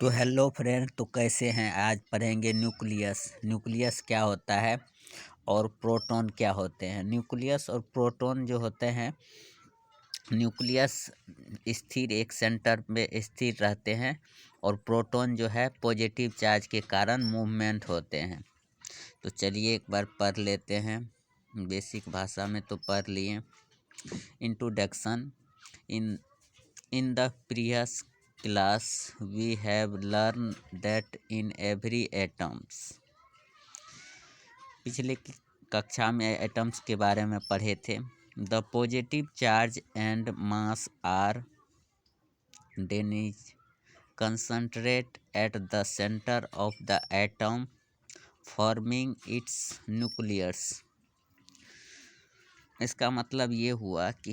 तो hello friend, तो कैसे हैं। आज पढ़ेंगे न्यूक्लियस। न्यूक्लियस क्या होता है और प्रोटॉन क्या होते हैं। न्यूक्लियस और प्रोटॉन जो होते हैं, न्यूक्लियस स्थिर एक सेंटर में स्थिर रहते हैं और प्रोटॉन जो है पॉजिटिव चार्ज के कारण मूवमेंट होते हैं। तो चलिए एक बार पढ़ लेते हैं। बेसिक भाषा में तो पढ़ लिए। Introduction. In the previous class, we have learned that in every atoms. पिछले कक्षा में एटम्स के बारे में पढ़े थे। The positive charge and mass are then is concentrate at the center of the atom, forming its nucleus. इसका मतलब ये हुआ कि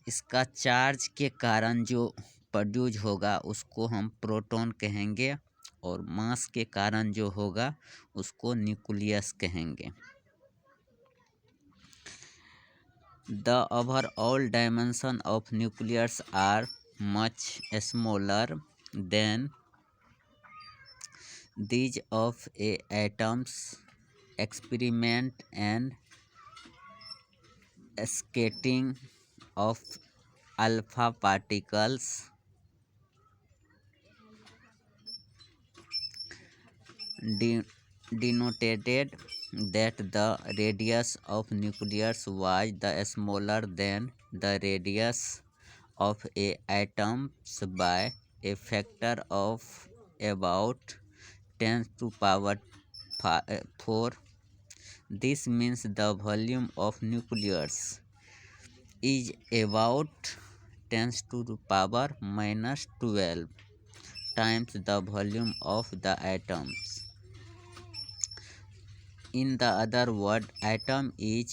इसका चार्ज के कारण जो प्रोड्यूस होगा उसको हम प्रोटॉन कहेंगे और मास के कारण जो होगा उसको न्यूक्लियस कहेंगे। The overall dimension of nucleus are much smaller than these of a atoms. Experiment and scattering of alpha particles denoted that the radius of nucleus was the smaller than the radius of a atoms by a factor of about 10 to power 4. This means the volume of nucleus is about 10 to the power minus 12 times the volume of the atoms. In the other word, atom is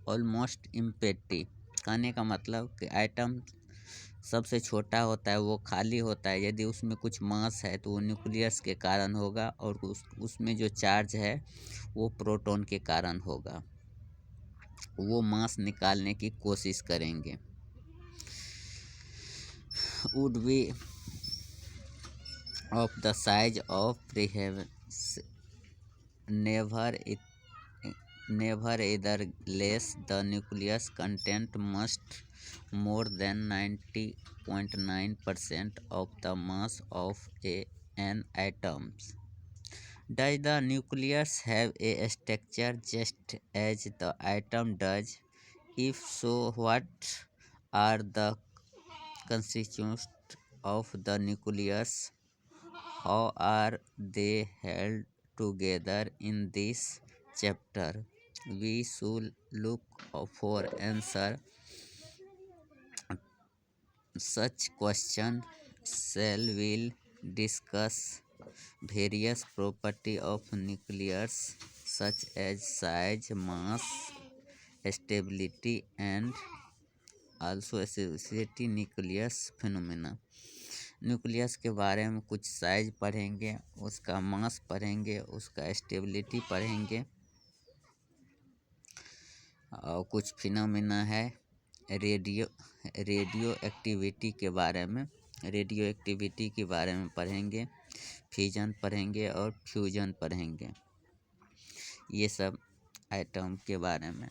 almost empty. कहने का मतलब कि atom सबसे छोटा होता है, वो खाली होता है। यदि उसमें कुछ मास है तो वो न्यूक्लियस के कारण होगा और उसमें जो चार्ज है वो प्रोटॉन के कारण होगा। वो मास निकालने की कोशिश करेंगे। Would be of the size of preheavens nevertheless the nucleus content must more than 90.9% of the mass of an atom. Does the nucleus have a structure just as the atom does? If so, what are the constituents of the nucleus? How are they held together? In this chapter, we should look for answer such questions. Shall will discuss various property of nucleus such as size, mass, stability and also associated nucleus phenomena. Nucleus के बारे में कुछ size पढ़ेंगे, उसका मास पढ़ेंगे, उसका stability पढ़ेंगे और कुछ फिनोमेना है। रेडियो एक्टिविटी के बारे में पढ़ेंगे, फिजन पढ़ेंगे और फ्यूजन पढ़ेंगे। ये सब एटम के बारे में।